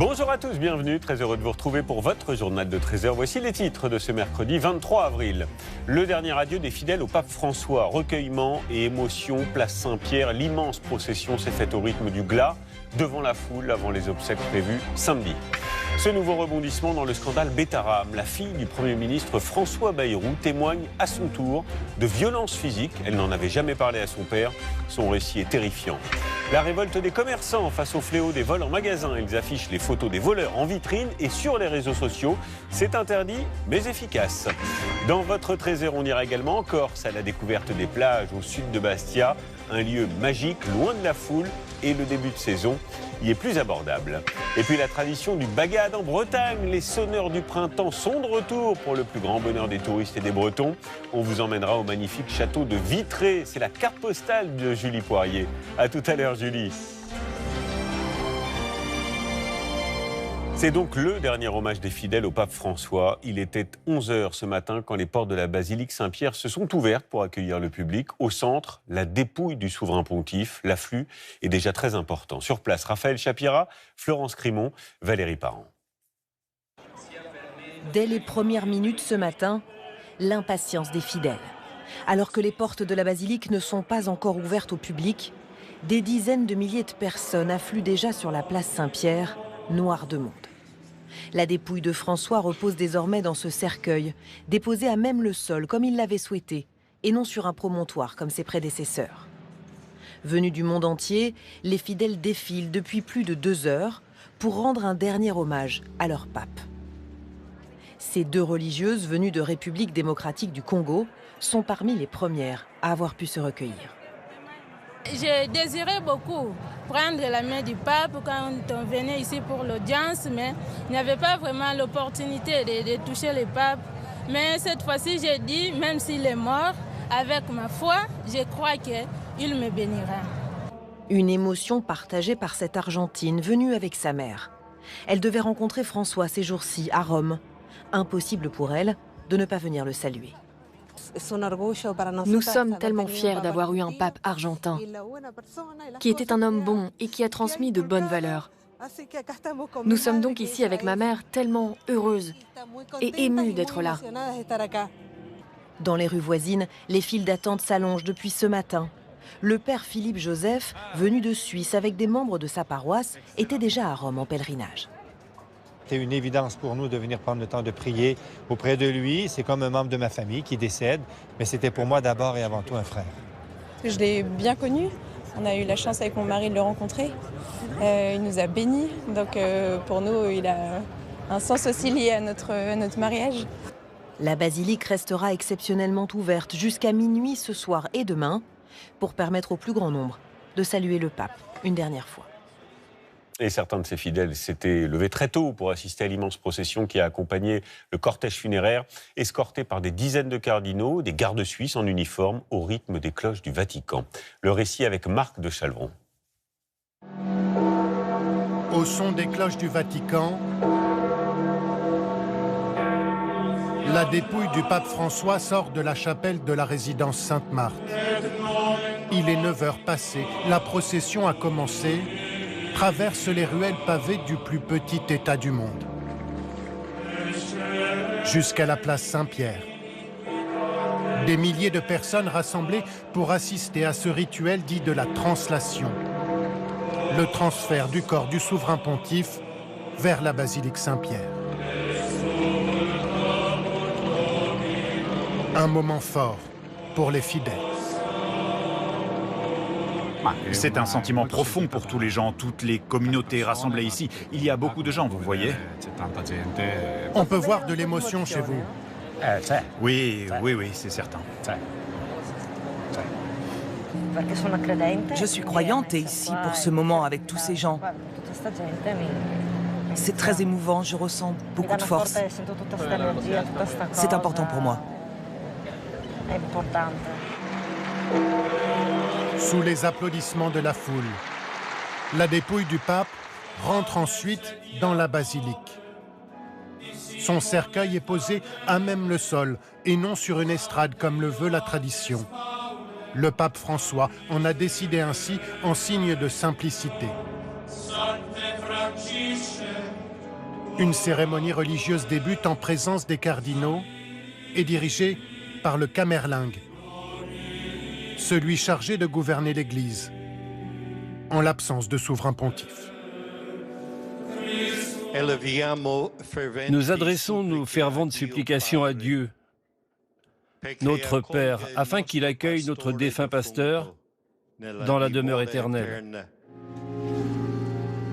Bonjour à tous, bienvenue, très heureux de vous retrouver pour votre journal de 13h. Voici les titres de ce mercredi 23 avril. Le dernier adieu des fidèles au pape François. Recueillement et émotion, place Saint-Pierre. L'immense procession s'est faite au rythme du glas, devant la foule, avant les obsèques prévues samedi. Ce nouveau rebondissement dans le scandale Betaram. La fille du Premier ministre François Bayrou témoigne à son tour de violences physiques. Elle n'en avait jamais parlé à son père. Son récit est terrifiant. La révolte des commerçants face au fléau des vols en magasin. Ils affichent les photos des voleurs en vitrine et sur les réseaux sociaux. C'est interdit, mais efficace. Dans votre trésor, on ira également en Corse, à la découverte des plages au sud de Bastia. Un lieu magique, loin de la foule, et le début de saison y est plus abordable. Et puis la tradition du bagad en Bretagne. Les sonneurs du printemps sont de retour pour le plus grand bonheur des touristes et des Bretons. On vous emmènera au magnifique château de Vitré. C'est la carte postale de Julie Poirier. À tout à l'heure, Julie. C'est donc le dernier hommage des fidèles au pape François. Il était 11h ce matin quand les portes de la basilique Saint-Pierre se sont ouvertes pour accueillir le public. Au centre, la dépouille du souverain pontife. L'afflux est déjà très important. Sur place, Raphaël Chapira, Florence Crimon, Valérie Parent. Dès les premières minutes ce matin, l'impatience des fidèles. Alors que les portes de la basilique ne sont pas encore ouvertes au public, des dizaines de milliers de personnes affluent déjà sur la place Saint-Pierre, noire de monde. La dépouille de François repose désormais dans ce cercueil, déposé à même le sol comme il l'avait souhaité, et non sur un promontoire comme ses prédécesseurs. Venus du monde entier, les fidèles défilent depuis plus de 2 heures pour rendre un dernier hommage à leur pape. Ces 2 religieuses venues de République démocratique du Congo sont parmi les premières à avoir pu se recueillir. J'ai désiré beaucoup prendre la main du pape quand on venait ici pour l'audience, mais il n'y avait pas vraiment l'opportunité de toucher le pape. Mais cette fois-ci, j'ai dit, même s'il est mort, avec ma foi, je crois qu'il me bénira. Une émotion partagée par cette Argentine venue avec sa mère. Elle devait rencontrer François ces jours-ci à Rome. Impossible pour elle de ne pas venir le saluer. Nous sommes tellement fiers d'avoir eu un pape argentin, qui était un homme bon et qui a transmis de bonnes valeurs. Nous sommes donc ici avec ma mère tellement heureuses et émues d'être là. Dans les rues voisines, les files d'attente s'allongent depuis ce matin. Le père Philippe Joseph, venu de Suisse avec des membres de sa paroisse, était déjà à Rome en pèlerinage. C'était une évidence pour nous de venir prendre le temps de prier auprès de lui. C'est comme un membre de ma famille qui décède, mais c'était pour moi d'abord et avant tout un frère. Je l'ai bien connu. On a eu la chance avec mon mari de le rencontrer. Il nous a bénis, donc pour nous, il a un sens aussi lié à notre mariage. La basilique restera exceptionnellement ouverte jusqu'à minuit ce soir et demain pour permettre au plus grand nombre de saluer le pape une dernière fois. Et certains de ces fidèles s'étaient levés très tôt pour assister à l'immense procession qui a accompagné le cortège funéraire, escorté par des dizaines de cardinaux, des gardes suisses en uniforme, au rythme des cloches du Vatican. Le récit avec Marc de Chalvron. Au son des cloches du Vatican, la dépouille du pape François sort de la chapelle de la résidence Sainte-Marthe. Il est 9h passées, la procession a commencé, traverse les ruelles pavées du plus petit État du monde, jusqu'à la place Saint-Pierre. Des milliers de personnes rassemblées pour assister à ce rituel dit de la translation, le transfert du corps du souverain pontife vers la basilique Saint-Pierre. Un moment fort pour les fidèles. C'est un sentiment profond pour tous les gens, toutes les communautés rassemblées ici. Il y a beaucoup de gens, vous voyez. On peut voir de l'émotion chez vous. Oui, c'est certain. Je suis croyante et ici pour ce moment avec tous ces gens. C'est très émouvant, je ressens beaucoup de force. C'est important pour moi. Sous les applaudissements de la foule, la dépouille du pape rentre ensuite dans la basilique. Son cercueil est posé à même le sol et non sur une estrade comme le veut la tradition. Le pape François en a décidé ainsi en signe de simplicité. Une cérémonie religieuse débute en présence des cardinaux et dirigée par le Camerlingue, celui chargé de gouverner l'Église, en l'absence de souverain pontife. Nous adressons nos ferventes supplications à Dieu, notre Père, afin qu'il accueille notre défunt pasteur dans la demeure éternelle.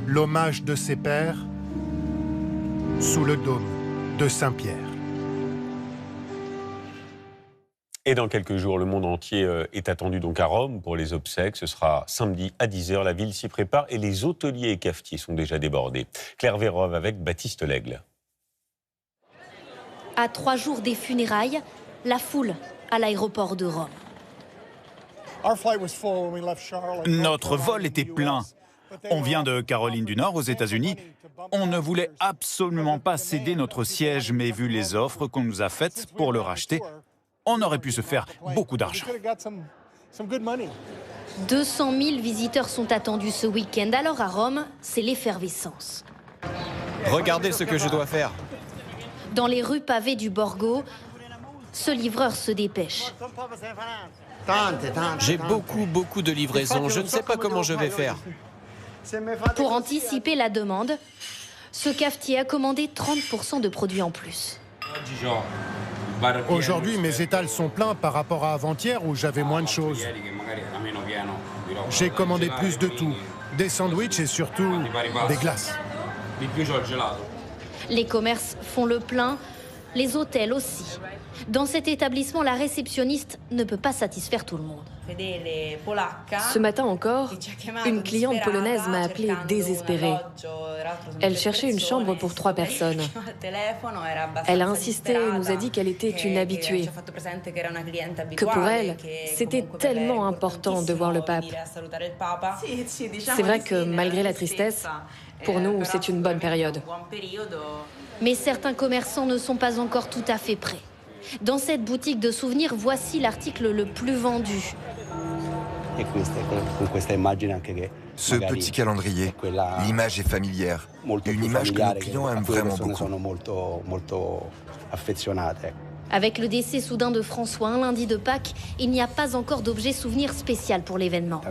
L'hommage de ses pères sous le dôme de Saint-Pierre. Et dans quelques jours, le monde entier est attendu donc à Rome pour les obsèques. Ce sera samedi à 10h. La ville s'y prépare et les hôteliers et cafetiers sont déjà débordés. Claire Vérove avec Baptiste Lègle. À 3 jours des funérailles, la foule à l'aéroport de Rome. Notre vol était plein. On vient de Caroline du Nord, aux États-Unis. On ne voulait absolument pas céder notre siège, mais vu les offres qu'on nous a faites pour le racheter, on aurait pu se faire beaucoup d'argent. 200 000 visiteurs sont attendus ce week-end. Alors à Rome, c'est l'effervescence. Regardez ce que je dois faire. Dans les rues pavées du Borgo, ce livreur se dépêche. J'ai beaucoup de livraisons. Je ne sais pas comment je vais faire. Pour anticiper la demande, ce cafetier a commandé 30% de produits en plus. Aujourd'hui, mes étals sont pleins par rapport à avant-hier où j'avais moins de choses. J'ai commandé plus de tout, des sandwichs et surtout des glaces. Les commerces font le plein, les hôtels aussi. Dans cet établissement, la réceptionniste ne peut pas satisfaire tout le monde. Ce matin encore, une cliente polonaise m'a appelée désespérée. Elle cherchait une chambre pour 3 personnes. Elle a insisté et nous a dit qu'elle était une habituée. Que pour elle, c'était tellement important de voir le pape. C'est vrai que malgré la tristesse, pour nous, c'est une bonne période. Mais certains commerçants ne sont pas encore tout à fait prêts. Dans cette boutique de souvenirs, voici l'article le plus vendu. Ce petit calendrier, l'image est familière. Une image que nos clients aiment vraiment beaucoup. Avec le décès soudain de François un lundi de Pâques, il n'y a pas encore d'objet souvenir spécial pour l'événement.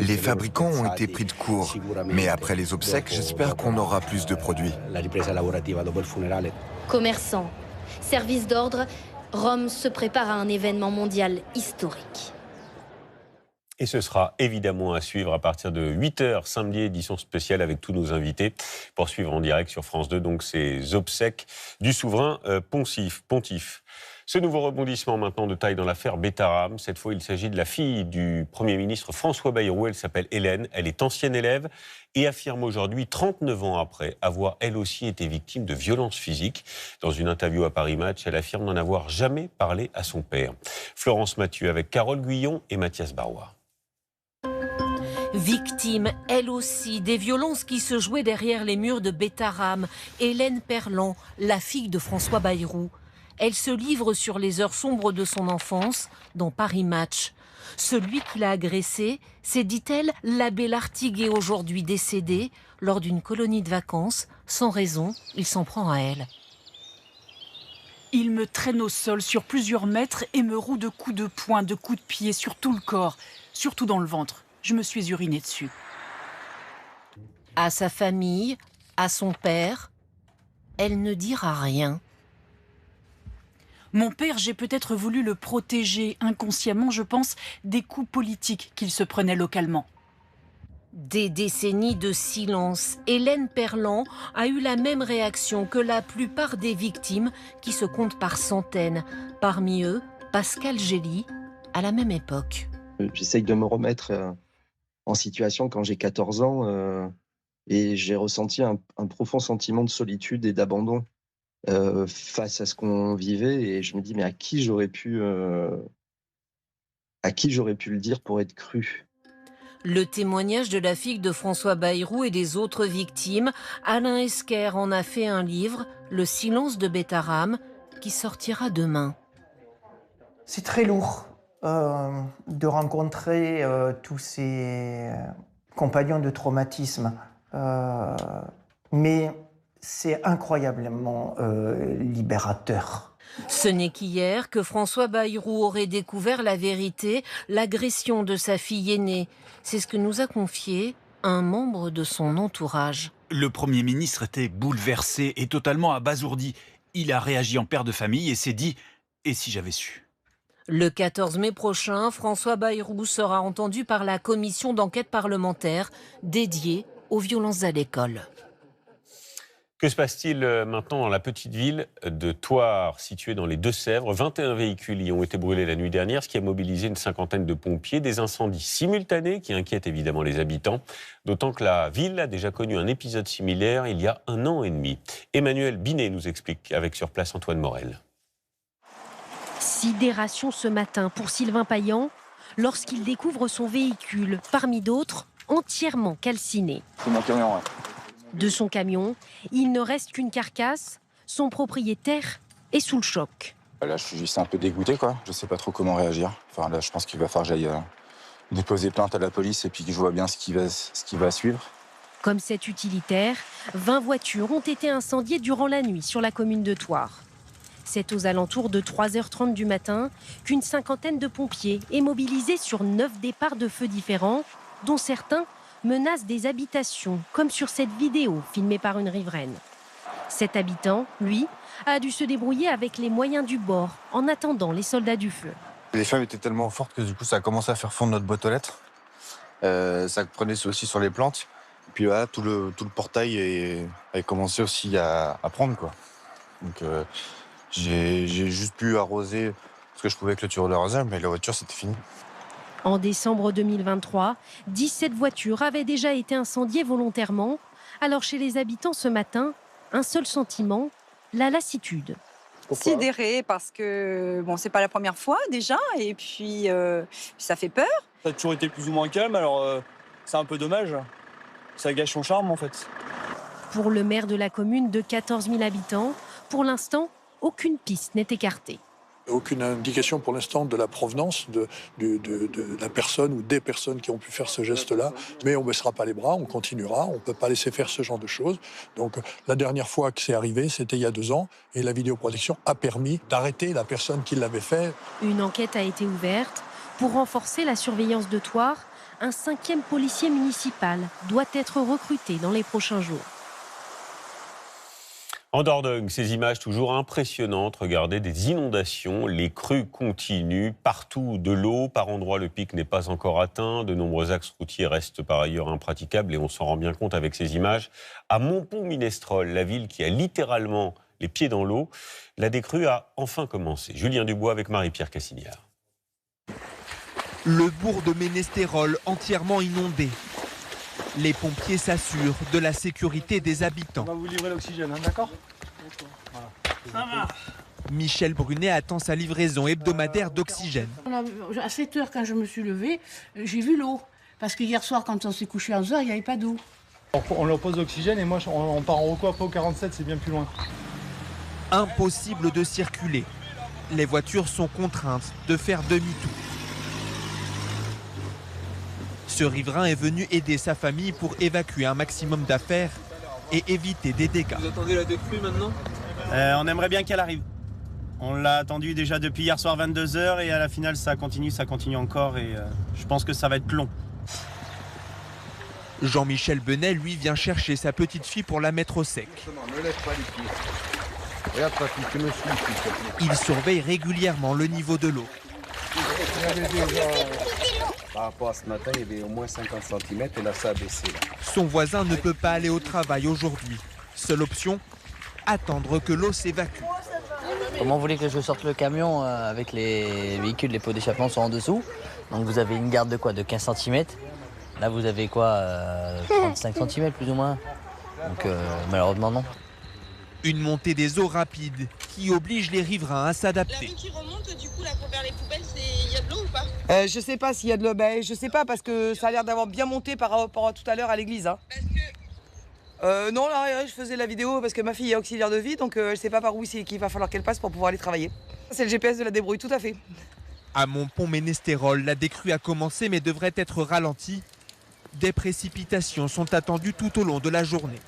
Les fabricants ont été pris de court, mais après les obsèques, j'espère qu'on aura plus de produits. Commerçants, service d'ordre, Rome se prépare à un événement mondial historique. Et ce sera évidemment à suivre à partir de 8h samedi, édition spéciale avec tous nos invités pour suivre en direct sur France 2 donc ces obsèques du souverain pontife. Ce nouveau rebondissement maintenant de taille dans l'affaire Betaram. Cette fois, il s'agit de la fille du Premier ministre François Bayrou. Elle s'appelle Hélène. Elle est ancienne élève et affirme aujourd'hui, 39 ans après, avoir elle aussi été victime de violences physiques. Dans une interview à Paris Match, elle affirme n'en avoir jamais parlé à son père. Florence Mathieu avec Carole Guyon et Mathias Barois. Victime, elle aussi, des violences qui se jouaient derrière les murs de Betaram, Hélène Perlan, la fille de François Bayrou. Elle se livre sur les heures sombres de son enfance dans Paris Match. Celui qui l'a agressée, c'est, dit-elle, l'abbé Lartiguet, aujourd'hui décédé lors d'une colonie de vacances. Sans raison, il s'en prend à elle. Il me traîne au sol sur plusieurs mètres et me roue de coups de poing, de coups de pied sur tout le corps, surtout dans le ventre. Je me suis urinée dessus. À sa famille, à son père, elle ne dira rien. Mon père, j'ai peut-être voulu le protéger inconsciemment, je pense, des coups politiques qu'il se prenait localement. Des décennies de silence. Hélène Perlan a eu la même réaction que la plupart des victimes qui se comptent par centaines. Parmi eux, Pascal Gély, à la même époque. J'essaye de me remettre en situation quand j'ai 14 ans et j'ai ressenti un profond sentiment de solitude et d'abandon face à ce qu'on vivait, et je me dis mais à qui j'aurais pu le dire pour être cru. Le témoignage de la fille de François Bayrou et des autres victimes, Alain Esquer en a fait un livre, Le silence de Betaram, qui sortira demain. C'est très lourd de rencontrer tous ces compagnons de traumatisme Mais c'est incroyablement libérateur. Ce n'est qu'hier que François Bayrou aurait découvert la vérité, l'agression de sa fille aînée. C'est ce que nous a confié un membre de son entourage. Le Premier ministre était bouleversé et totalement abasourdi. Il a réagi en père de famille et s'est dit « Et si j'avais su ?» Le 14 mai prochain, François Bayrou sera entendu par la commission d'enquête parlementaire dédiée aux violences à l'école. Que se passe-t-il maintenant dans la petite ville de Thouars, située dans les Deux-Sèvres? 21 véhicules y ont été brûlés la nuit dernière, ce qui a mobilisé une cinquantaine de pompiers. Des incendies simultanés qui inquiètent évidemment les habitants, d'autant que la ville a déjà connu un épisode similaire il y a 1 an et demi. Emmanuel Binet nous explique avec sur place Antoine Morel. Sidération ce matin pour Sylvain Payan lorsqu'il découvre son véhicule, parmi d'autres, entièrement calciné. C'est mon camion, ouais. De son camion, il ne reste qu'une carcasse. Son propriétaire est sous le choc. Là, je suis juste un peu dégoûté, quoi. Je sais pas trop comment réagir. Enfin, là, je pense qu'il va falloir que j'aille déposer plainte à la police et puis que je vois bien ce qui va suivre. Comme cet utilitaire, 20 voitures ont été incendiées durant la nuit sur la commune de Thouars. C'est aux alentours de 3h30 du matin qu'une cinquantaine de pompiers est mobilisée sur 9 départs de feux différents, dont certains menacent des habitations, comme sur cette vidéo filmée par une riveraine. Cet habitant, lui, a dû se débrouiller avec les moyens du bord en attendant les soldats du feu. Les flammes étaient tellement fortes que du coup ça a commencé à faire fondre notre boîte aux lettres. Ça prenait aussi sur les plantes. Et puis voilà, tout le portail a commencé aussi à prendre, quoi. Donc j'ai juste pu arroser parce que je pouvais clôturer l'arrosage, mais la voiture c'était fini. En décembre 2023, 17 voitures avaient déjà été incendiées volontairement. Alors chez les habitants ce matin, un seul sentiment, la lassitude. Sidéré parce que bon, c'est pas la première fois déjà, et puis ça fait peur. Ça a toujours été plus ou moins calme, alors c'est un peu dommage. Ça gâche son charme en fait. Pour le maire de la commune de 14 000 habitants, pour l'instant, aucune piste n'est écartée. Aucune indication pour l'instant de la provenance de la personne ou des personnes qui ont pu faire ce geste-là. Mais on ne baissera pas les bras, on continuera, on ne peut pas laisser faire ce genre de choses. Donc la dernière fois que c'est arrivé, c'était il y a 2 ans, et la vidéoprotection a permis d'arrêter la personne qui l'avait fait. Une enquête a été ouverte. Pour renforcer la surveillance de Thouars, un 5e policier municipal doit être recruté dans les prochains jours. En Dordogne, ces images toujours impressionnantes. Regardez, des inondations, les crues continuent, partout de l'eau. Par endroits, le pic n'est pas encore atteint. De nombreux axes routiers restent par ailleurs impraticables et on s'en rend bien compte avec ces images. À Montpont-Minestrol, la ville qui a littéralement les pieds dans l'eau, la décrue a enfin commencé. Julien Dubois avec Marie-Pierre Cassignard. Le bourg de Ménestérol entièrement inondé. Les pompiers s'assurent de la sécurité des habitants. On va vous livrer l'oxygène, hein, d'accord ? Voilà. Michel Brunet attend sa livraison hebdomadaire d'oxygène. À 7 h, quand je me suis levée, j'ai vu l'eau. Parce que hier soir, quand on s'est couché à 11 h, il n'y avait pas d'eau. On leur pose l'oxygène et moi, on part en Rocco après au 47, c'est bien plus loin. Impossible de circuler. Les voitures sont contraintes de faire demi-tour. Ce riverain est venu aider sa famille pour évacuer un maximum d'affaires et éviter des dégâts. Vous attendez la décrue maintenant ? On aimerait bien qu'elle arrive. On l'a attendu déjà depuis hier soir 22 h et à la finale ça continue encore et je pense que ça va être long. Jean-Michel Benet, lui, vient chercher sa petite fille pour la mettre au sec. Ne lève pas les pieds. Regarde ta fille, tu me suis. Il surveille régulièrement le niveau de l'eau. Par rapport à ce matin, il y avait au moins 50 cm et là, ça a baissé. Là. Son voisin ne peut pas aller au travail aujourd'hui. Seule option, attendre que l'eau s'évacue. Comment vous voulez que je sorte le camion avec les véhicules, les pots d'échappement sont en dessous. Donc vous avez une garde de quoi ? De 15 cm. Là vous avez quoi 35 cm plus ou moins. Donc malheureusement non. Une montée des eaux rapide qui oblige les riverains à s'adapter. La rue qui remonte, du coup, là, pour vers les poubelles, il y a de l'eau ou pas ? Je sais pas s'il y a de l'eau. Ben, je sais pas parce que ça a l'air d'avoir bien monté par rapport à tout à l'heure à l'église. Hein. Parce que... non, là, je faisais la vidéo parce que ma fille est auxiliaire de vie, donc je sais pas par où c'est qu'il va falloir qu'elle passe pour pouvoir aller travailler. C'est le GPS de la débrouille, tout à fait. À Montpont-Ménestérol, la décrue a commencé mais devrait être ralentie. Des précipitations sont attendues tout au long de la journée.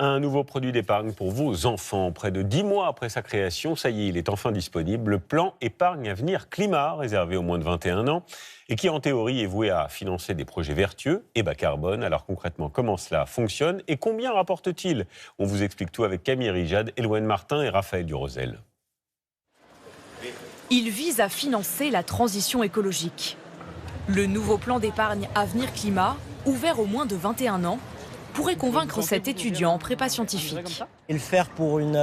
Un nouveau produit d'épargne pour vos enfants. Près de 10 mois après sa création, ça y est, il est enfin disponible. Le plan épargne avenir climat, réservé aux moins de 21 ans, et qui en théorie est voué à financer des projets vertueux et bas carbone. Alors concrètement, comment cela fonctionne et combien rapporte-t-il? On vous explique tout avec Camille Rijad, Éloine Martin et Raphaël Durosel. Il vise à financer la transition écologique. Le nouveau plan d'épargne avenir climat, ouvert aux moins de 21 ans, pourrait convaincre cet étudiant en prépa scientifique. Et le faire pour une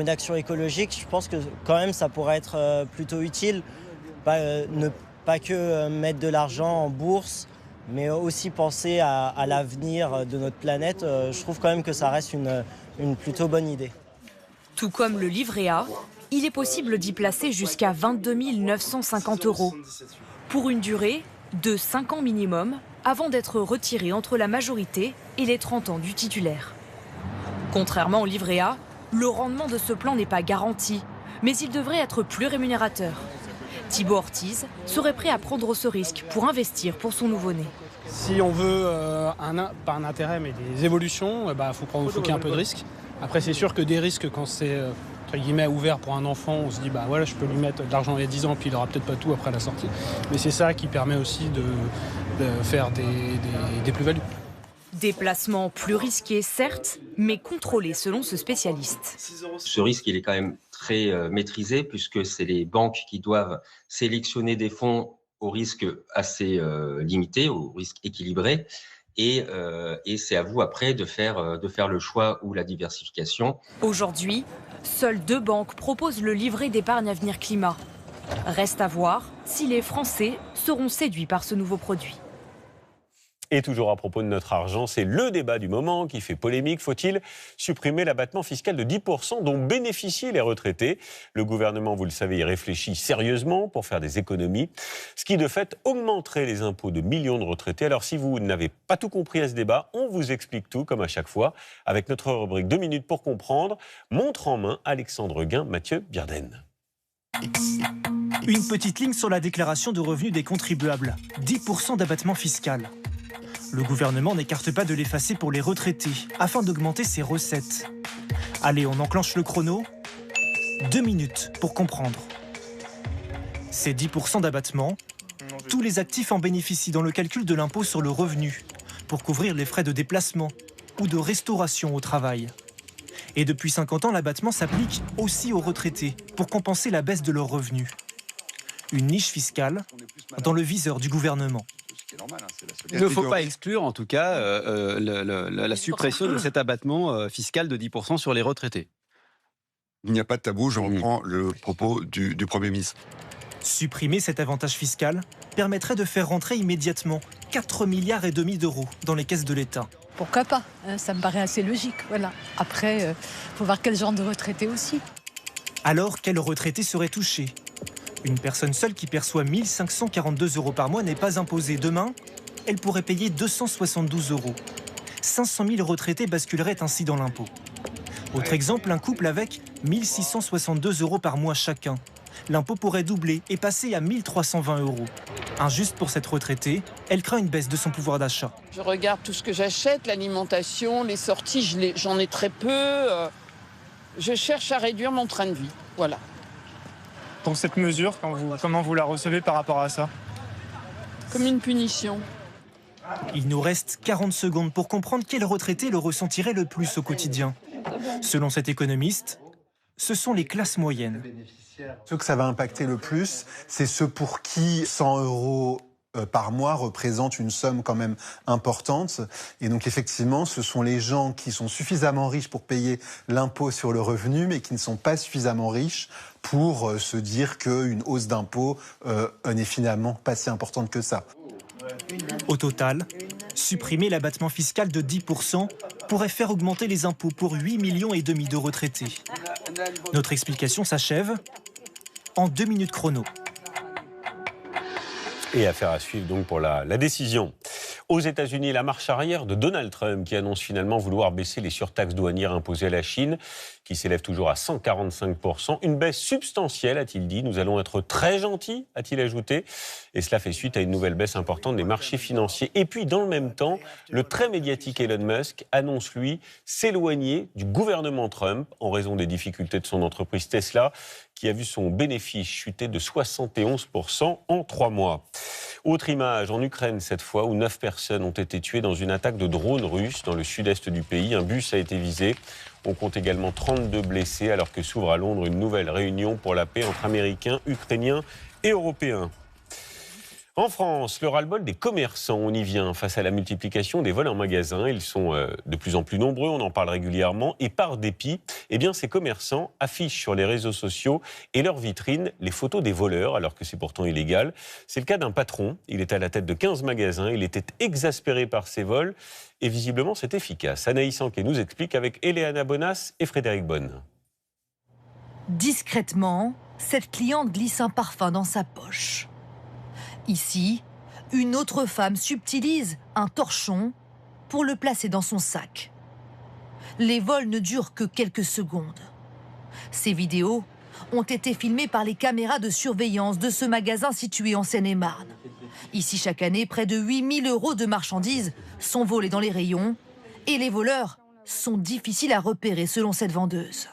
action écologique, je pense que quand même ça pourrait être plutôt utile. Ne pas que mettre de l'argent en bourse, mais aussi penser à l'avenir de notre planète. Je trouve quand même que ça reste une plutôt bonne idée. Tout comme le livret A, il est possible d'y placer jusqu'à 22 950 €, pour une durée de 5 ans minimum, avant d'être retiré entre la majorité et les 30 ans du titulaire. Contrairement au livret A, le rendement de ce plan n'est pas garanti, mais il devrait être plus rémunérateur. Thibaut Ortiz serait prêt à prendre ce risque pour investir pour son nouveau-né. Si on veut pas un intérêt mais des évolutions, faut qu'il y ait un peu de risque. Après c'est sûr que des risques quand c'est entre guillemets ouvert pour un enfant, on se dit voilà, je peux lui mettre de l'argent il y a 10 ans puis il aura peut-être pas tout après la sortie. Mais c'est ça qui permet aussi de faire des plus-values. Des placements plus risqués certes, mais contrôlés selon ce spécialiste. Ce risque il est quand même très maîtrisé puisque c'est les banques qui doivent sélectionner des fonds au risque assez limité, au risque équilibré. Et c'est à vous après de faire le choix ou la diversification. Aujourd'hui, seules 2 banques proposent le livret d'épargne avenir climat. Reste à voir si les Français seront séduits par ce nouveau produit. Et toujours à propos de notre argent, c'est le débat du moment qui fait polémique. Faut-il supprimer l'abattement fiscal de 10% dont bénéficient les retraités? Le gouvernement, vous le savez, y réfléchit sérieusement pour faire des économies, ce qui de fait augmenterait les impôts de millions de retraités. Alors si vous n'avez pas tout compris à ce débat, on vous explique tout comme à chaque fois avec notre rubrique 2 minutes pour comprendre. Montre en main, Alexandre Guin, Mathieu Bierden. Une petite ligne sur la déclaration de revenus des contribuables. 10% d'abattement fiscal. Le gouvernement n'écarte pas de l'effacer pour les retraités, afin d'augmenter ses recettes. Allez, on enclenche le chrono. 2 minutes pour comprendre. Ces 10% d'abattement, tous les actifs en bénéficient dans le calcul de l'impôt sur le revenu, pour couvrir les frais de déplacement ou de restauration au travail. Et depuis 50 ans, l'abattement s'applique aussi aux retraités, pour compenser la baisse de leurs revenus. Une niche fiscale dans le viseur du gouvernement. Il ne faut pas exclure, en tout cas, la suppression de cet abattement fiscal de 10% sur les retraités. Il n'y a pas de tabou, je reprends le propos du Premier ministre. Supprimer cet avantage fiscal permettrait de faire rentrer immédiatement 4,5 milliards d'euros dans les caisses de l'État. Pourquoi pas, ça me paraît assez logique. Voilà. Après, il faut voir quel genre de retraité aussi. Alors, quel retraité serait touché ? Une personne seule qui perçoit 1 542 € par mois n'est pas imposée. Demain, elle pourrait payer 272 €. 500 000 retraités basculeraient ainsi dans l'impôt. Autre exemple, un couple avec 1 662 € par mois chacun. L'impôt pourrait doubler et passer à 1 320 €. Injuste pour cette retraitée, elle craint une baisse de son pouvoir d'achat. Je regarde tout ce que j'achète, l'alimentation, les sorties, j'en ai très peu. Je cherche à réduire mon train de vie. Voilà. Pour cette mesure, comment vous la recevez par rapport à ça? Comme une punition. Il nous reste 40 secondes pour comprendre quel retraité le ressentirait le plus au quotidien. Selon cet économiste, ce sont les classes moyennes. Ceux que ça va impacter le plus, c'est ceux pour qui 100 € par mois représente une somme quand même importante. Et donc effectivement, ce sont les gens qui sont suffisamment riches pour payer l'impôt sur le revenu, mais qui ne sont pas suffisamment riches pour se dire qu'une hausse d'impôt n'est finalement pas si importante que ça. Au total, supprimer l'abattement fiscal de 10% pourrait faire augmenter les impôts pour 8,5 millions de retraités. Notre explication s'achève en 2 minutes chrono. Et affaire à suivre donc pour la décision. Aux États-Unis, la marche arrière de Donald Trump qui annonce finalement vouloir baisser les surtaxes douanières imposées à la Chine, qui s'élèvent toujours à 145%. Une baisse substantielle, a-t-il dit. Nous allons être très gentils, a-t-il ajouté. Et cela fait suite à une nouvelle baisse importante des marchés financiers. Et puis, dans le même temps, le très médiatique Elon Musk annonce, lui, s'éloigner du gouvernement Trump en raison des difficultés de son entreprise Tesla, qui a vu son bénéfice chuter de 71% en 3 mois. Autre image, en Ukraine cette fois, où 9 personnes ont été tuées dans une attaque de drones russes dans le sud-est du pays. Un bus a été visé. On compte également 32 blessés alors que s'ouvre à Londres une nouvelle réunion pour la paix entre Américains, Ukrainiens et Européens. En France, le ras-le-bol des commerçants, on y vient face à la multiplication des vols en magasin. Ils sont de plus en plus nombreux, on en parle régulièrement. Et par dépit, eh bien, ces commerçants affichent sur les réseaux sociaux et leurs vitrines les photos des voleurs, alors que c'est pourtant illégal. C'est le cas d'un patron. Il est à la tête de 15 magasins. Il était exaspéré par ces vols. Et visiblement, c'est efficace. Anaïs Anquet nous explique avec Eleana Bonas et Frédéric Bonne. Discrètement, cette cliente glisse un parfum dans sa poche. Ici, une autre femme subtilise un torchon pour le placer dans son sac. Les vols ne durent que quelques secondes. Ces vidéos ont été filmées par les caméras de surveillance de ce magasin situé en Seine-et-Marne. Ici, chaque année, près de 8 000 € de marchandises sont volées dans les rayons et les voleurs sont difficiles à repérer selon cette vendeuse.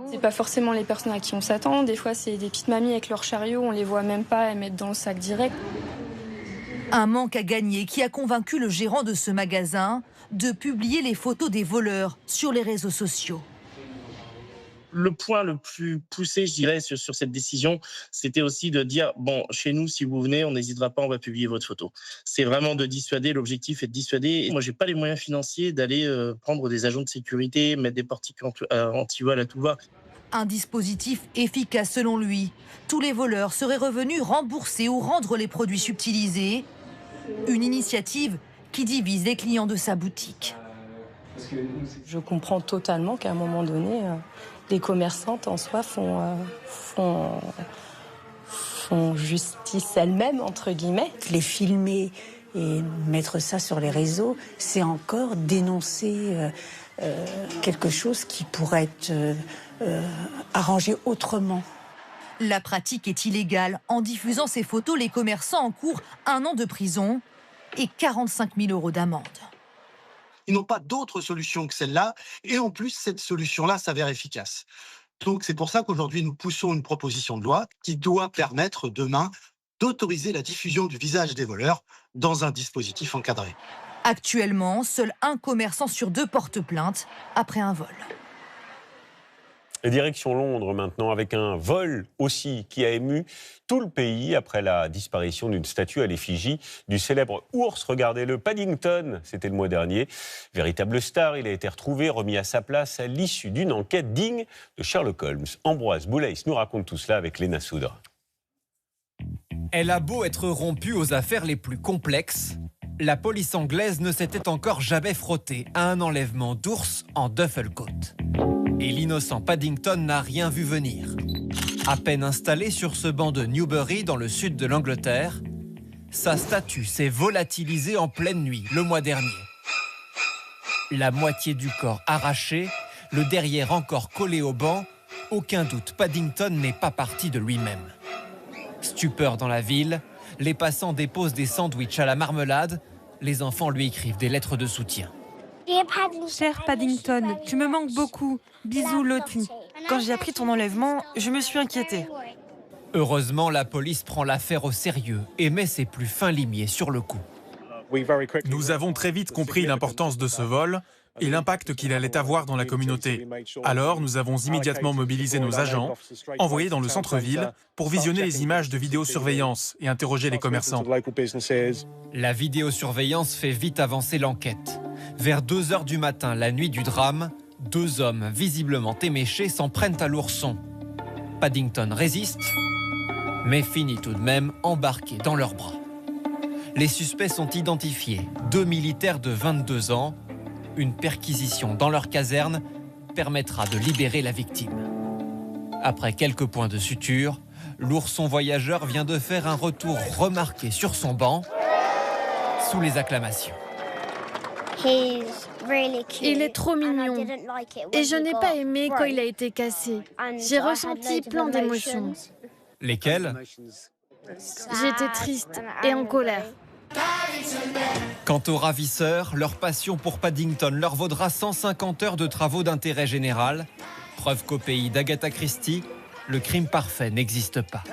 C'est pas forcément les personnes à qui on s'attend. Des fois, c'est des petites mamies avec leur chariot, on les voit même pas, elles mettent dans le sac direct. Un manque à gagner qui a convaincu le gérant de ce magasin de publier les photos des voleurs sur les réseaux sociaux. Le point le plus poussé, je dirais, sur cette décision, c'était aussi de dire, bon, chez nous, si vous venez, on n'hésitera pas, on va publier votre photo. C'est vraiment de dissuader, l'objectif est de dissuader. Moi, j'ai pas les moyens financiers d'aller prendre des agents de sécurité, mettre des portiques anti-vol à tout va. Un dispositif efficace selon lui. Tous les voleurs seraient revenus rembourser ou rendre les produits subtilisés. Une initiative qui divise les clients de sa boutique. Je comprends totalement qu'à un moment donné, les commerçantes en soi font justice elles-mêmes, entre guillemets. Les filmer et mettre ça sur les réseaux, c'est encore dénoncer quelque chose qui pourrait être arrangé autrement. La pratique est illégale. En diffusant ces photos, les commerçants encourent 1 an de prison et 45 000 € d'amende. Ils n'ont pas d'autre solution que celle-là. Et en plus, cette solution-là s'avère efficace. Donc, c'est pour ça qu'aujourd'hui, nous poussons une proposition de loi qui doit permettre demain d'autoriser la diffusion du visage des voleurs dans un dispositif encadré. Actuellement, seul un commerçant sur 2 porte plainte après un vol. Et direction Londres maintenant, avec un vol aussi qui a ému tout le pays après la disparition d'une statue à l'effigie du célèbre ours. Regardez-le, Paddington, c'était le mois dernier. Véritable star, il a été retrouvé, remis à sa place à l'issue d'une enquête digne de Sherlock Holmes. Ambroise Boulais nous raconte tout cela avec Léna Soudre. Elle a beau être rompue aux affaires les plus complexes, la police anglaise ne s'était encore jamais frottée à un enlèvement d'ours en Duffelcoat. Et l'innocent Paddington n'a rien vu venir. À peine installé sur ce banc de Newbury dans le sud de l'Angleterre, sa statue s'est volatilisée en pleine nuit le mois dernier. La moitié du corps arraché, le derrière encore collé au banc, aucun doute, Paddington n'est pas parti de lui-même. Stupeur dans la ville, les passants déposent des sandwichs à la marmelade, les enfants lui écrivent des lettres de soutien. Cher Paddington, tu me manques beaucoup. Bisous Lottie. Quand j'ai appris ton enlèvement, je me suis inquiétée. Heureusement, la police prend l'affaire au sérieux et met ses plus fins limiers sur le coup. Nous avons très vite compris l'importance de ce vol et l'impact qu'il allait avoir dans la communauté. Alors, nous avons immédiatement mobilisé nos agents, envoyés dans le centre-ville pour visionner les images de vidéosurveillance et interroger les commerçants. La vidéosurveillance fait vite avancer l'enquête. Vers 2 h du matin, la nuit du drame, 2 hommes visiblement éméchés s'en prennent à l'ourson. Paddington résiste, mais finit tout de même embarqué dans leurs bras. Les suspects sont identifiés, 2 militaires de 22 ans. Une perquisition dans leur caserne permettra de libérer la victime. Après quelques points de suture, l'ourson voyageur vient de faire un retour remarqué sur son banc. sous les acclamations. Il est trop mignon. Et je n'ai pas aimé quand il a été cassé. J'ai ressenti plein d'émotions. Lesquelles? J'étais triste et en colère. Quant aux ravisseurs, leur passion pour Paddington leur vaudra 150 heures de travaux d'intérêt général. Preuve qu'au pays d'Agatha Christie, le crime parfait n'existe pas.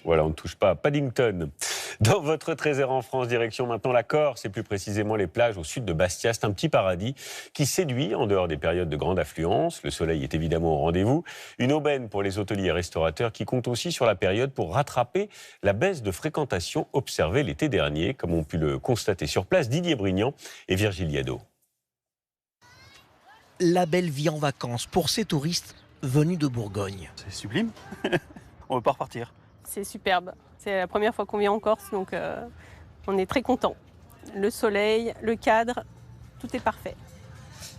Voilà, on ne touche pas à Paddington. Dans votre trésor en France, direction maintenant la Corse et plus précisément les plages au sud de Bastia. C'est un petit paradis qui séduit en dehors des périodes de grande affluence. Le soleil est évidemment au rendez-vous. Une aubaine pour les hôteliers et restaurateurs qui comptent aussi sur la période pour rattraper la baisse de fréquentation observée l'été dernier, comme ont pu le constater sur place Didier Brignan et Virgilie Hadot. La belle vie en vacances pour ces touristes venus de Bourgogne. C'est sublime. On ne veut pas repartir. C'est superbe. C'est la première fois qu'on vient en Corse, donc on est très contents. Le soleil, le cadre, tout est parfait.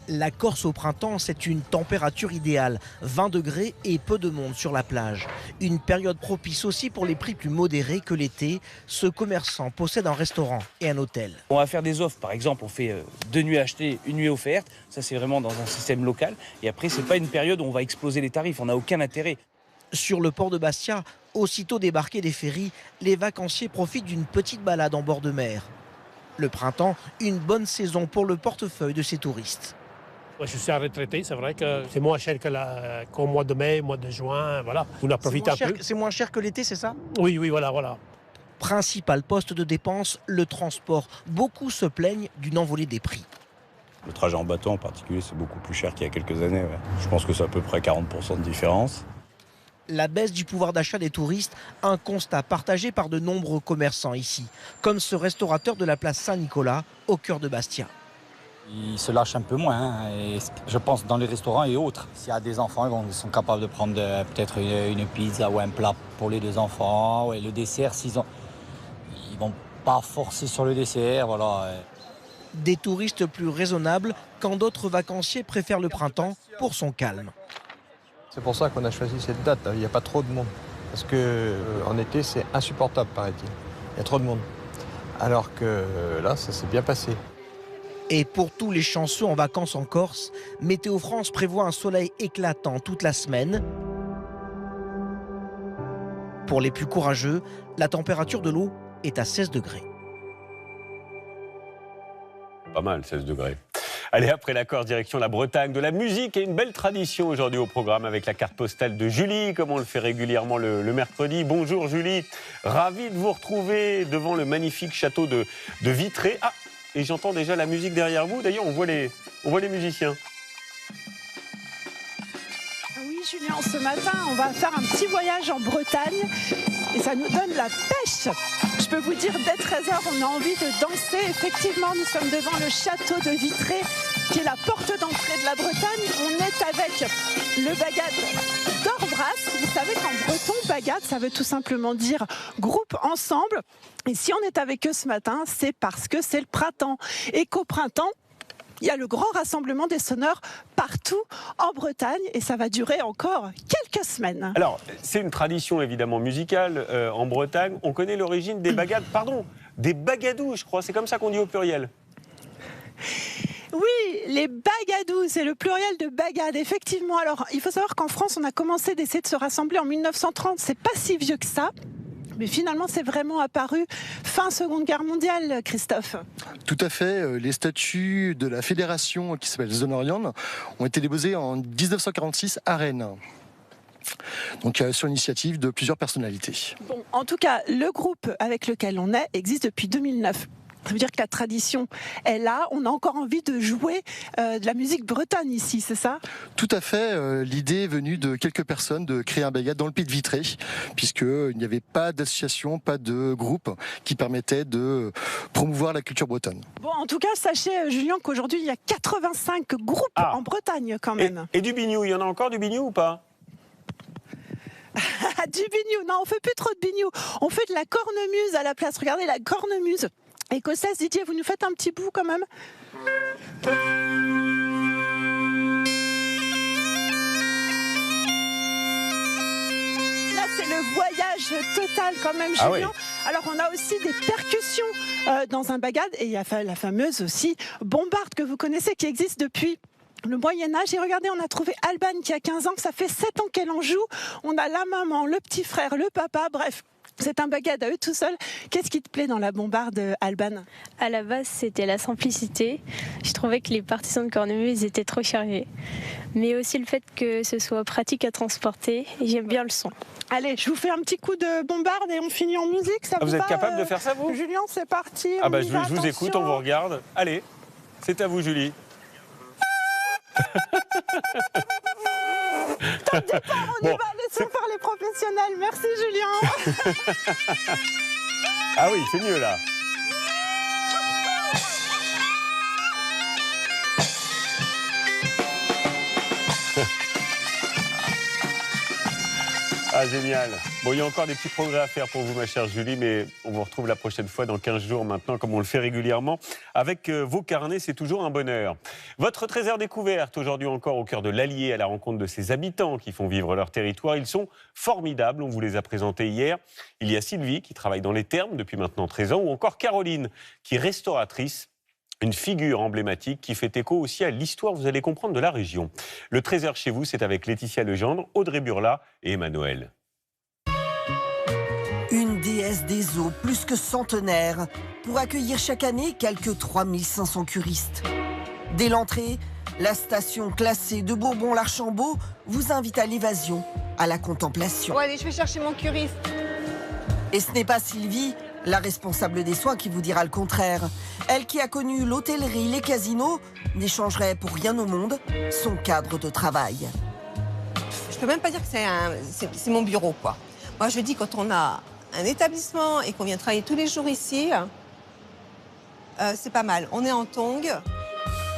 La Corse au printemps, c'est une température idéale, 20 degrés et peu de monde sur la plage. Une période propice aussi pour les prix plus modérés que l'été. Ce commerçant possède un restaurant et un hôtel. On va faire des offres, par exemple, on fait 2 nuits achetées, 1 nuit offerte. Ça, c'est vraiment dans un système local. Et après, c'est pas une période où on va exploser les tarifs, on n'a aucun intérêt. Sur le port de Bastia, aussitôt débarqués des ferries, les vacanciers profitent d'une petite balade en bord de mer. Le printemps, une bonne saison pour le portefeuille de ces touristes. Je suis un retraité, c'est vrai que c'est moins cher qu'au mois de mai, mois de juin, voilà. On en profite un peu. C'est moins cher que l'été, c'est ça? Oui, voilà. Principal poste de dépense, le transport. Beaucoup se plaignent d'une envolée des prix. Le trajet en bateau en particulier, c'est beaucoup plus cher qu'il y a quelques années. Ouais. Je pense que c'est à peu près 40% de différence. La baisse du pouvoir d'achat des touristes, un constat partagé par de nombreux commerçants ici, comme ce restaurateur de la place Saint-Nicolas, au cœur de Bastia. Ils se lâchent un peu moins, et je pense dans les restaurants et autres. S'il y a des enfants, ils sont capables de prendre peut-être une pizza ou un plat pour les 2 enfants. Et le dessert, ils vont pas forcer sur le dessert. Voilà. Des touristes plus raisonnables quand d'autres vacanciers préfèrent le printemps pour son calme. C'est pour ça qu'on a choisi cette date, il n'y a pas trop de monde. Parce qu'en été, c'est insupportable, paraît-il. Il y a trop de monde. Alors que là, ça s'est bien passé. Et pour tous les chanceux en vacances en Corse, Météo France prévoit un soleil éclatant toute la semaine. Pour les plus courageux, la température de l'eau est à 16 degrés. Pas mal, 16 degrés. Allez, après la Corse, direction la Bretagne, de la musique et une belle tradition aujourd'hui au programme avec la carte postale de Julie, comme on le fait régulièrement le mercredi. Bonjour Julie, ravi de vous retrouver devant le magnifique château de Vitré. Ah, et j'entends déjà la musique derrière vous, d'ailleurs on voit les musiciens. Oui Julien, ce matin on va faire un petit voyage en Bretagne et ça nous donne la pêche. Je peux vous dire, dès 13h, on a envie de danser. Effectivement, nous sommes devant le château de Vitré, qui est la porte d'entrée de la Bretagne. On est avec le bagad d'Orbras. Vous savez qu'en breton, bagad, ça veut tout simplement dire groupe ensemble. Et si on est avec eux ce matin, c'est parce que c'est le printemps. Et qu'au printemps, il y a le grand rassemblement des sonneurs partout en Bretagne et ça va durer encore quelques semaines. Alors, c'est une tradition évidemment musicale en Bretagne. On connaît l'origine des bagades, des bagadous, je crois. C'est comme ça qu'on dit au pluriel. Oui, les bagadous, c'est le pluriel de bagade, effectivement. Alors, il faut savoir qu'en France, on a commencé d'essayer de se rassembler en 1930. C'est pas si vieux que ça. Mais finalement, c'est vraiment apparu fin Seconde Guerre mondiale, Christophe. Tout à fait. Les statuts de la fédération qui s'appelle Zonorian ont été déposés en 1946 à Rennes. Donc sur l'initiative de plusieurs personnalités. Bon, en tout cas, le groupe avec lequel on est existe depuis 2009. Ça veut dire que la tradition est là. On a encore envie de jouer de la musique bretonne ici, c'est ça? Tout à fait. L'idée est venue de quelques personnes de créer un bagad dans le Pays de Vitré, puisqu'il n'y avait pas d'association, pas de groupe qui permettait de promouvoir la culture bretonne. Bon, en tout cas, sachez, Julien, qu'aujourd'hui, il y a 85 groupes en Bretagne quand même. Et du biniou, il y en a encore du biniou ou pas? Du biniou, non, on fait plus trop de biniou. On fait de la cornemuse à la place. Regardez la cornemuse. Écossaise, Didier, vous nous faites un petit bout quand même? Là, c'est le voyage total quand même, Ah Julien. oui. Alors, on a aussi des percussions dans un bagad. Et il y a la fameuse aussi bombarde que vous connaissez, qui existe depuis le Moyen-Âge. Et regardez, on a trouvé Alban qui a 15 ans. Ça fait 7 ans qu'elle en joue. On a la maman, le petit frère, le papa, bref. C'est un bagad à eux tout seuls. Qu'est-ce qui te plaît dans la bombarde, Alban? À la base, c'était la simplicité. Je trouvais que les partisans de cornemuse, ils étaient trop chargés. Mais aussi le fait que ce soit pratique à transporter. Et j'aime bien le son. Allez, je vous fais un petit coup de bombarde et on finit en musique. Ça Vous vous êtes va, capable de faire ça, vous? Julien, c'est parti. Ah bah, on y va, je vous écoute, on vous regarde. Allez, c'est à vous, Julie. Top départ, on y va, laissons faire les professionnels. Merci, Julien. Ah oui, c'est mieux là. Ah, génial. Bon, il y a encore des petits progrès à faire pour vous, ma chère Julie, mais on vous retrouve la prochaine fois dans 15 jours maintenant, comme on le fait régulièrement. Avec vos carnets, c'est toujours un bonheur. Votre trésor découverte, aujourd'hui encore au cœur de l'Allier, à la rencontre de ces habitants qui font vivre leur territoire. Ils sont formidables, on vous les a présentés hier. Il y a Sylvie, qui travaille dans les thermes depuis maintenant 13 ans, ou encore Caroline, qui est restauratrice. Une figure emblématique qui fait écho aussi à l'histoire, vous allez comprendre, de la région. Le trésor chez vous, c'est avec Laetitia Legendre, Audrey Burla et Emmanuel. Une déesse des eaux plus que centenaire pour accueillir chaque année quelques 3500 curistes. Dès l'entrée, la station classée de Bourbon-l'Archambault vous invite à l'évasion, à la contemplation. Bon, allez, je vais chercher mon curiste. Et ce n'est pas Sylvie, la responsable des soins, qui vous dira le contraire. Elle qui a connu l'hôtellerie, les casinos, n'échangerait pour rien au monde son cadre de travail. Je peux même pas dire que c'est mon bureau, quoi. Moi, je dis, quand on a un établissement et qu'on vient travailler tous les jours ici, c'est pas mal. On est en tongs.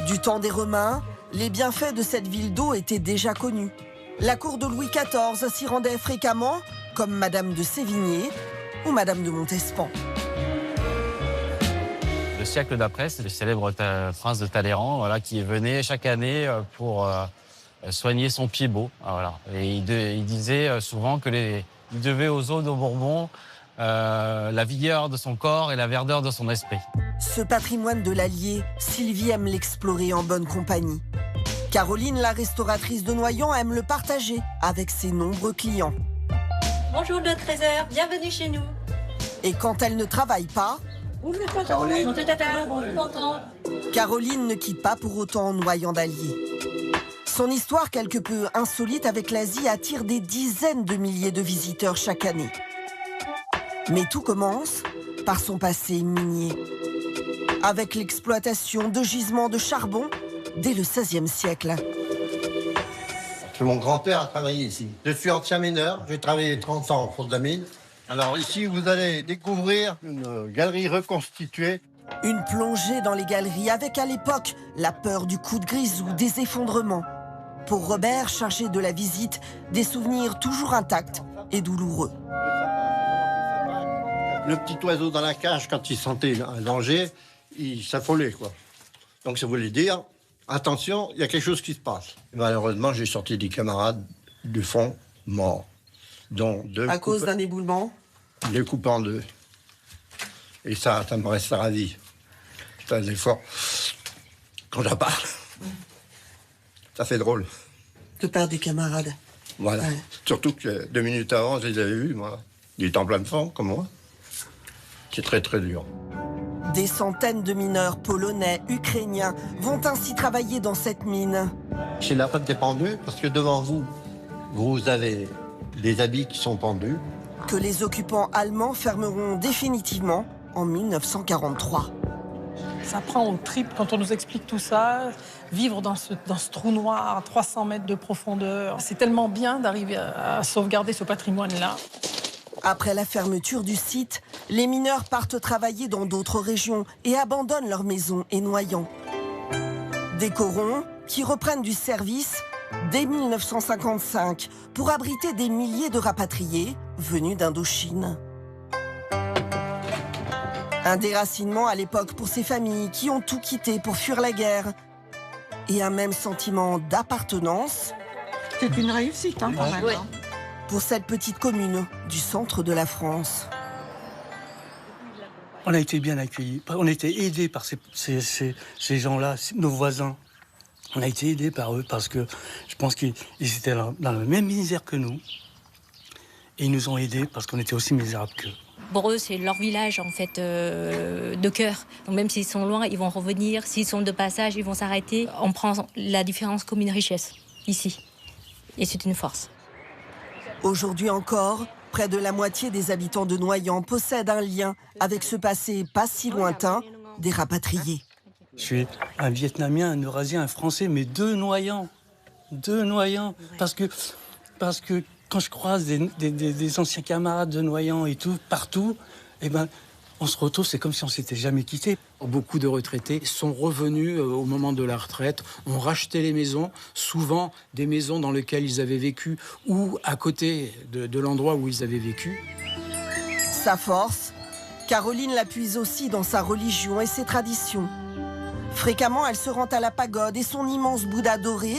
Du temps des Romains, les bienfaits de cette ville d'eau étaient déjà connus. La cour de Louis XIV s'y rendait fréquemment, comme Madame de Sévigné ou Madame de Montespan. Le siècle d'après, c'est le célèbre prince de Talleyrand, voilà, qui venait chaque année pour soigner son pied beau. Voilà. Et il disait souvent qu'il devait aux eaux de Bourbon la vigueur de son corps et la verdeur de son esprit. Ce patrimoine de l'Allier, Sylvie aime l'explorer en bonne compagnie. Caroline, la restauratrice de Noyant, aime le partager avec ses nombreux clients. Bonjour le trésor, bienvenue chez nous. Et quand elle ne travaille pas, Caroline ne quitte pas pour autant Noyant d'Allier. Son histoire quelque peu insolite avec l'Asie attire des dizaines de milliers de visiteurs chaque année. Mais tout commence par son passé minier. Avec l'exploitation de gisements de charbon dès le XVIe siècle. Mon grand-père a travaillé ici. Je suis ancien mineur, j'ai travaillé 30 ans en fosse de la mine. Alors ici, vous allez découvrir une galerie reconstituée. Une plongée dans les galeries avec à l'époque la peur du coup de grisou, des effondrements. Pour Robert, chargé de la visite, des souvenirs toujours intacts et douloureux. Le petit oiseau dans la cage, quand il sentait un danger, il s'affolait, quoi. Donc ça voulait dire, attention, il y a quelque chose qui se passe. Et malheureusement, j'ai sorti des camarades du fond morts. Dont deux à cause d'un éboulement? Deux coupés en deux. Et ça me restera à vie. Putain, des fois, quand j'en parle, ça fait drôle. De perdre des camarades. Voilà. Ouais. Surtout que 2 minutes avant, je les avais vus, moi. Il était en pleine forme, comme moi. C'est très, très dur. Des centaines de mineurs polonais, ukrainiens vont ainsi travailler dans cette mine. C'est la fête des pendus, parce que devant vous, vous avez des habits qui sont pendus. Que les occupants allemands fermeront définitivement en 1943. Ça prend aux tripes quand on nous explique tout ça. Vivre dans ce trou noir à 300 mètres de profondeur. C'est tellement bien d'arriver à sauvegarder ce patrimoine-là. Après la fermeture du site, les mineurs partent travailler dans d'autres régions et abandonnent leurs maisons et Noyant. Des corons qui reprennent du service dès 1955 pour abriter des milliers de rapatriés venus d'Indochine. Un déracinement à l'époque pour ces familles qui ont tout quitté pour fuir la guerre. Et un même sentiment d'appartenance. C'est une réussite, hein, quand même. Ouais. pour cette petite commune du centre de la France. On a été bien accueillis. On a été aidés par ces gens-là, nos voisins. On a été aidés par eux parce que je pense qu'ils étaient dans la même misère que nous. Et ils nous ont aidés parce qu'on était aussi misérables qu'eux. Pour eux, c'est leur village, en fait, de cœur. Donc même s'ils sont loin, ils vont revenir. S'ils sont de passage, ils vont s'arrêter. On prend la différence comme une richesse, ici. Et c'est une force. Aujourd'hui encore, près de la moitié des habitants de Noyant possèdent un lien avec ce passé pas si lointain des rapatriés. Je suis un Vietnamien, un Eurasien, un Français, mais deux Noyants. Deux Noyants. Parce que quand je croise des anciens camarades de Noyant et tout, partout, eh ben, on se retrouve, c'est comme si on s'était jamais quittés. Beaucoup de retraités sont revenus au moment de la retraite, ont racheté les maisons, souvent des maisons dans lesquelles ils avaient vécu ou à côté de l'endroit où ils avaient vécu. Sa force, Caroline la puise aussi dans sa religion et ses traditions. Fréquemment, elle se rend à la pagode et son immense Bouddha doré,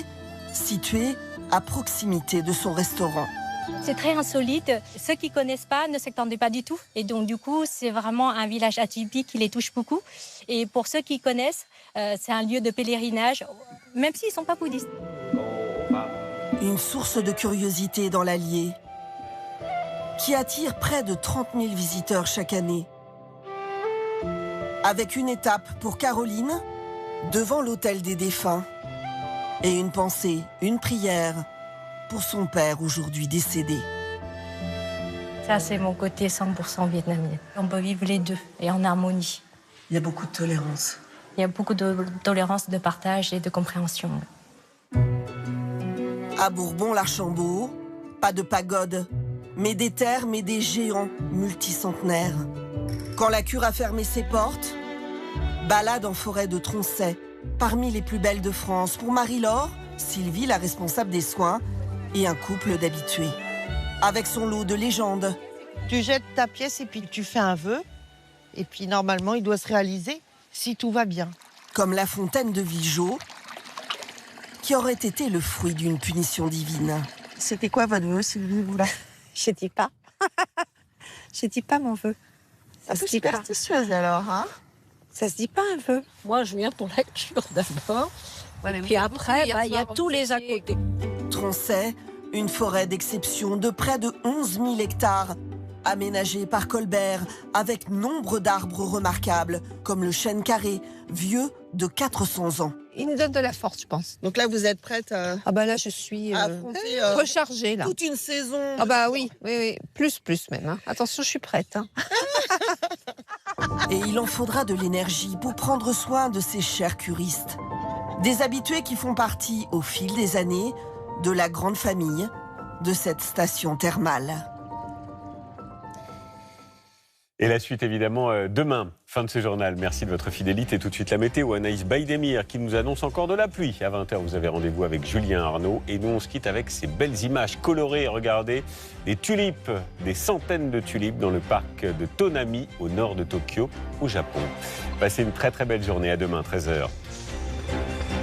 situé à proximité de son restaurant. C'est très insolite. Ceux qui ne connaissent pas ne s'attendaient pas du tout. Et donc, du coup, c'est vraiment un village atypique qui les touche beaucoup. Et pour ceux qui connaissent, c'est un lieu de pèlerinage, même s'ils ne sont pas bouddhistes. Une source de curiosité dans l'Allier qui attire près de 30 000 visiteurs chaque année. Avec une étape pour Caroline, devant l'autel des défunts. Et une pensée, une prière pour son père aujourd'hui décédé. Ça, c'est mon côté 100% vietnamien. On peut vivre les deux et en harmonie. Il y a beaucoup de tolérance. Il y a beaucoup de tolérance, de partage et de compréhension. À Bourbon-l'Archambault, pas de pagode, mais des termes et des géants multicentenaires. Quand la cure a fermé ses portes, balade en forêt de Troncet, parmi les plus belles de France, pour Marie-Laure, Sylvie, la responsable des soins, et un couple d'habitués. Avec son lot de légendes. Tu jettes ta pièce et puis tu fais un vœu. Et puis normalement, il doit se réaliser si tout va bien. Comme la fontaine de Vigeot, qui aurait été le fruit d'une punition divine. C'était quoi votre vœu, Sylvie? Je dis pas. Je dis pas mon vœu. Ça se dit pas. Superstitieuse alors, hein? Ça se dit pas un vœu. Moi, je viens pour la cure d'abord. Puis après, il y a tous les à côté. Troncet, une forêt d'exception de près de 11 000 hectares, aménagée par Colbert, avec nombre d'arbres remarquables, comme le chêne carré, vieux de 400 ans. Il nous donne de la force, je pense. Donc là, vous êtes prête à... Ah bah là, je suis rechargée, là. Toute une saison. Ah bah oui. Plus même. Hein. Attention, je suis prête. Hein. Et il en faudra de l'énergie pour prendre soin de ces chers curistes. Des habitués qui font partie, au fil des années, de la grande famille de cette station thermale. Et la suite, évidemment, demain, fin de ce journal. Merci de votre fidélité. Tout de suite, la météo. Anaïs Baïdemir qui nous annonce encore de la pluie. À 20h, vous avez rendez-vous avec Julien Arnaud. Et nous, on se quitte avec ces belles images colorées. Regardez, des tulipes, des centaines de tulipes dans le parc de Tonami, au nord de Tokyo, au Japon. Passez une très très belle journée. À demain, 13h.